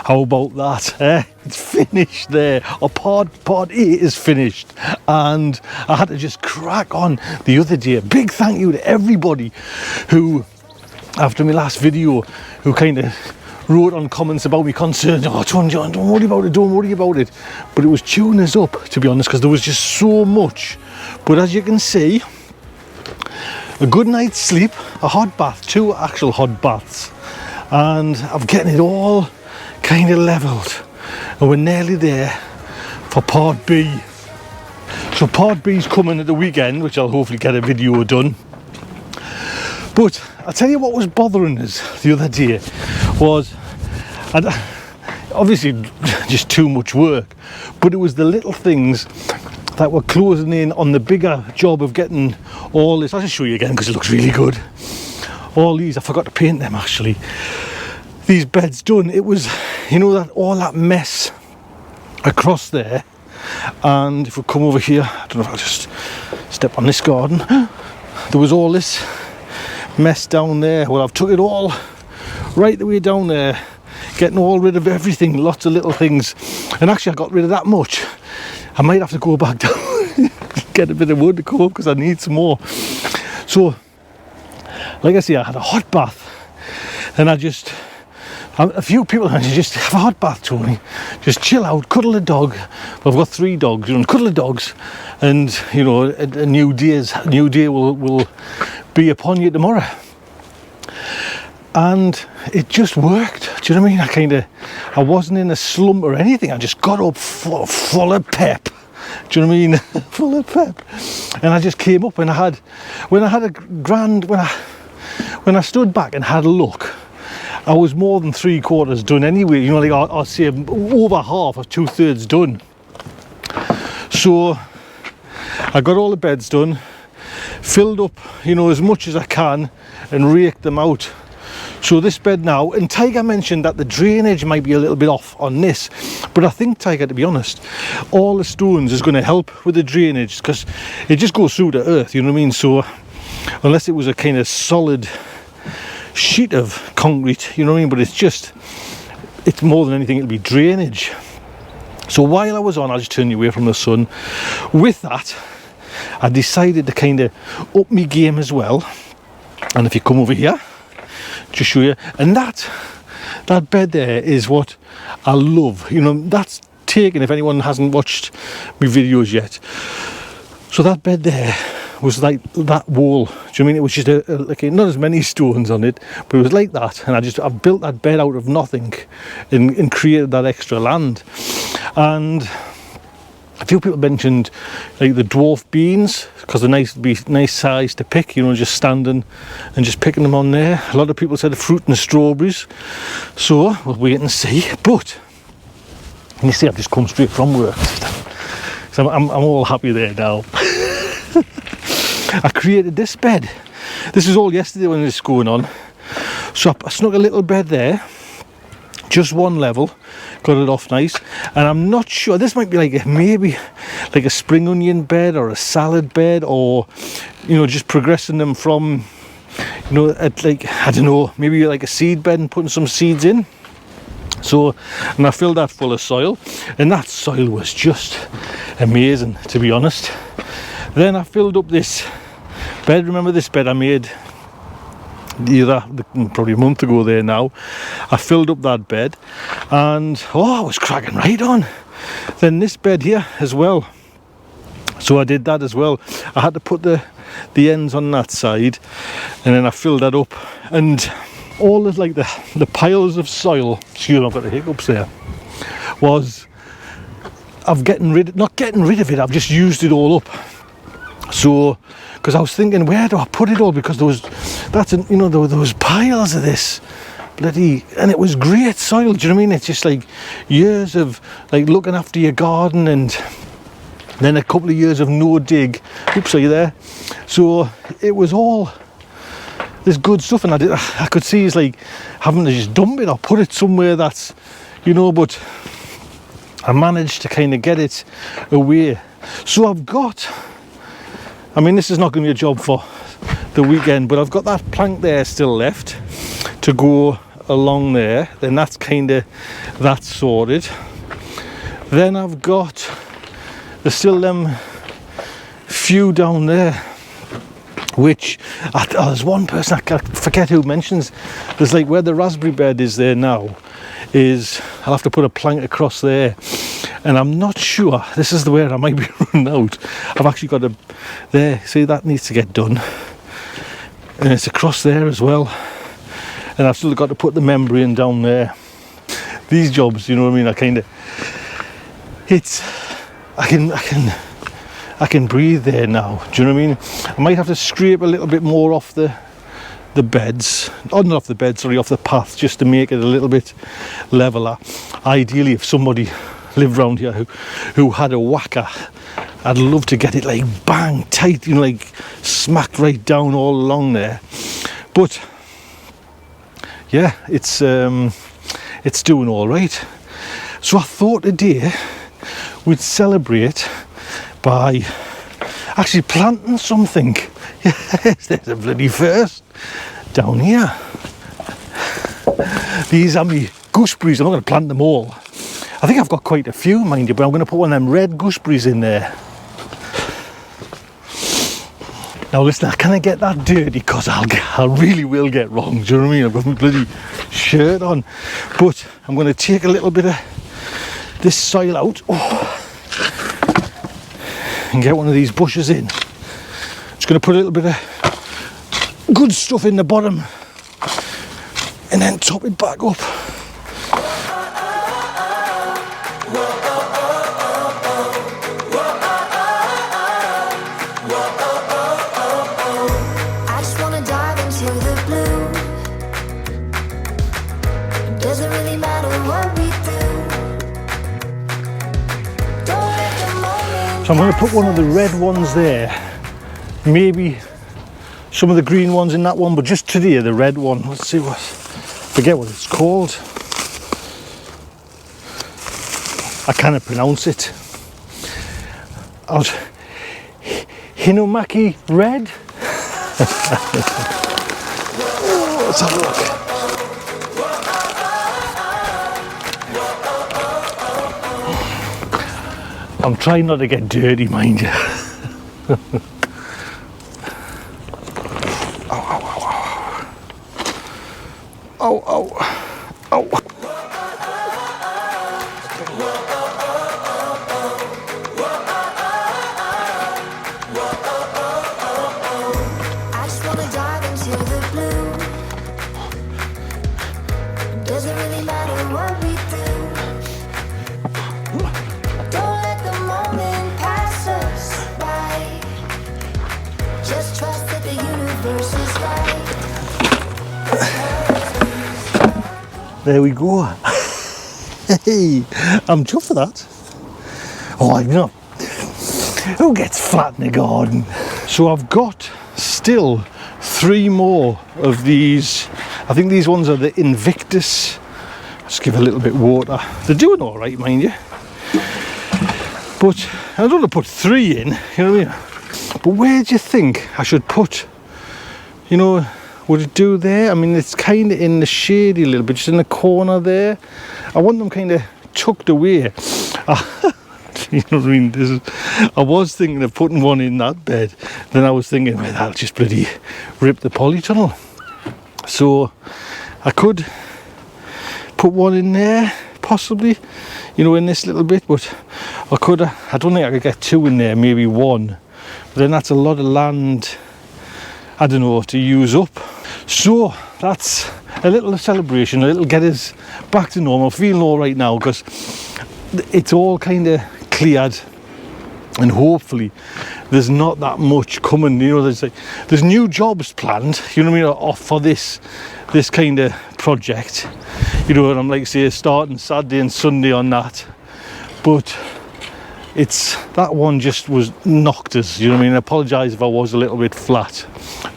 How about that? It's finished there. Part A is finished, and I had to just crack on the other day. Big thank you to everybody who, after my last video, who kind of wrote on comments about me concerns. Oh, John, don't worry about it. But it was tuning us up, to be honest, because there was just so much. But as you can see, a good night's sleep, a hot bath, 2 actual hot baths, and I'm getting it all kind of leveled, and we're nearly there for part B. So part B's coming at the weekend, which I'll hopefully get a video done. But I'll tell you what was bothering us the other day was, and obviously just too much work, but it was the little things that were closing in on the bigger job of getting all this. I'll just show you again because it looks really good. All these, I forgot to paint them actually, these beds done. It was, you know, that all that mess across there. And if we come over here, I don't know if I'll just step on this garden, there was all this mess down there. Well, I've took it all right the way down there, getting all rid of everything, lots of little things. And actually I got rid of that much. I might have to go back down, get a bit of wood to go up because I need some more. So, like I say, I had a hot bath, and a few people just have a hot bath, Tony. Just chill out, cuddle a dog. I've got 3 dogs, you know, cuddle the dogs, and you know, a new day will be upon you tomorrow. And it just worked. Do you know what I mean? I wasn't in a slump or anything. I just got up full of pep. Do you know what I mean? Full of pep. And I just came up, and when I stood back and had a look, I was more than 3/4 done anyway. You know, like I'll say over half or 2/3 done. So I got all the beds done, filled up, you know, as much as I can, and raked them out. So this bed now, and Tiger mentioned that the drainage might be a little bit off on this, but I think, Tiger, to be honest, all the stones is going to help with the drainage because it just goes through the earth, you know what I mean? So unless it was a kind of solid sheet of concrete, you know what I mean, but it's more than anything, it'll be drainage. So while I was on, I'll just turn you away from the sun. With that, I decided to kind of up my game as well. And if you come over here, just show you, and that bed there is what I love. You know, that's taken, if anyone hasn't watched my videos yet. So that bed there was like that wall. Do you know what I mean? It was just like not as many stones on it, but it was like that. And I've built that bed out of nothing and created that extra land. And a few people mentioned like the dwarf beans because they're nice size to pick, you know, just standing and just picking them on there. A lot of people said the fruit and the strawberries, so we'll wait and see. But you see, I've just come straight from work, so I'm all happy there now. I created this bed. This was all yesterday when this was going on. So I snuck a little bed there, just one level, got it off nice. And I'm not sure, this might be maybe like a spring onion bed or a salad bed, or you know, just progressing them from, you know, I don't know, maybe like a seed bed and putting some seeds in. So, and I filled that full of soil, and that soil was just amazing, to be honest. Then I filled up this bed. Remember this bed I made probably a month ago there now. I filled up that bed, and I was cracking right on. Then this bed here as well, so I did that as well. I had to put the ends on that side, and then I filled that up, and all of like the piles of soil, excuse me, I've got the hiccups there, was not getting rid of it, I've just used it all up. So because I was thinking, where do I put it all, because there was piles of this bloody, and it was great soil, do you know what I mean? It's just like years of like looking after your garden, and then a couple of years of no dig. Oops, are you there? So it was all this good stuff, and I could see it's like having to just dump it or put it somewhere that's, you know, but I managed to kind of get it away. So I've got, I mean, this is not going to be a job for the weekend, but I've got that plank there still left to go along there, then that's kind of that's sorted. Then I've got there's still them few down there, which there's one person I forget who mentions there's like where the raspberry bed is there now is I'll have to put a plank across there, and I'm not sure, this is the way I might be running out. I've actually got a there, see, that needs to get done, and it's across there as well, and I've still got to put the membrane down there. These jobs, you know what I mean, I kind of, it's I can breathe there now, do you know what I mean? I might have to scrape a little bit more off the beds, not off the bed, sorry, off the path, just to make it a little bit leveler. Ideally, if somebody lived around here who had a whacker, I'd love to get it like bang tight, you know, like smacked right down all along there. But yeah, it's doing all right. So I thought today we'd celebrate by actually planting something. Yes, there's a bloody first down here. These are me gooseberries. I'm not going to plant them all. I think I've got quite a few, mind you, but I'm going to put one of them red gooseberries in there. Now listen, I can't get that dirty because I really will get wrong, do you know what I mean? I've got my bloody shirt on. But I'm going to take a little bit of this soil out. And get one of these bushes in. Just going to put a little bit of good stuff in the bottom and then top it back up. I just want to dive into the blue. It doesn't really matter what we do. Don't let the moment. So I'm going to put one of the red ones there, maybe some of the green ones in that one, but just today the red one. Let's see forget what it's called. I cannot pronounce it. Hinnomaki red. Let's have a look. I'm trying not to get dirty, mind you. Ow. I just want to dive into the blue. It doesn't really matter what we do. Don't let the moment pass us by. Just trust that the universe is right. There we go. Hey, I'm chuffed for that. Oh, you know, who gets flat in the garden? So I've got still 3 more of these. I think these ones are the Invictus. Just give a little bit of water. They're doing all right, mind you. But I don't want to put 3 in, you know what I mean? But where do you think I should put, you know, would it do there? I mean, it's kind of in the shady a little bit, just in the corner there. I want them kind of tucked away. You know what I mean? I was thinking of putting one in that bed. Then I was thinking, well, that'll just bloody rip the polytunnel. So I could put one in there, possibly, you know, in this little bit. But I don't think I could get 2 in there, maybe 1. But then that's a lot of land, I don't know, to use up. So that's a little celebration, a little get us back to normal. Feeling all right now because it's all kind of cleared, and hopefully there's not that much coming. You know, there's new jobs planned, you know what I mean, off for this kind of project, you know, and I'm like say starting Saturday and Sunday on that. But it's that one just was knocked us, you know what I mean. I apologise if I was a little bit flat.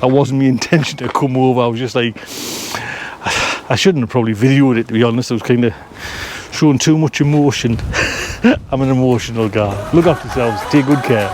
That wasn't my intention to come over. I was just like, I shouldn't have probably videoed it, to be honest. I was kind of showing too much emotion. I'm an emotional guy. Look after yourselves, take good care.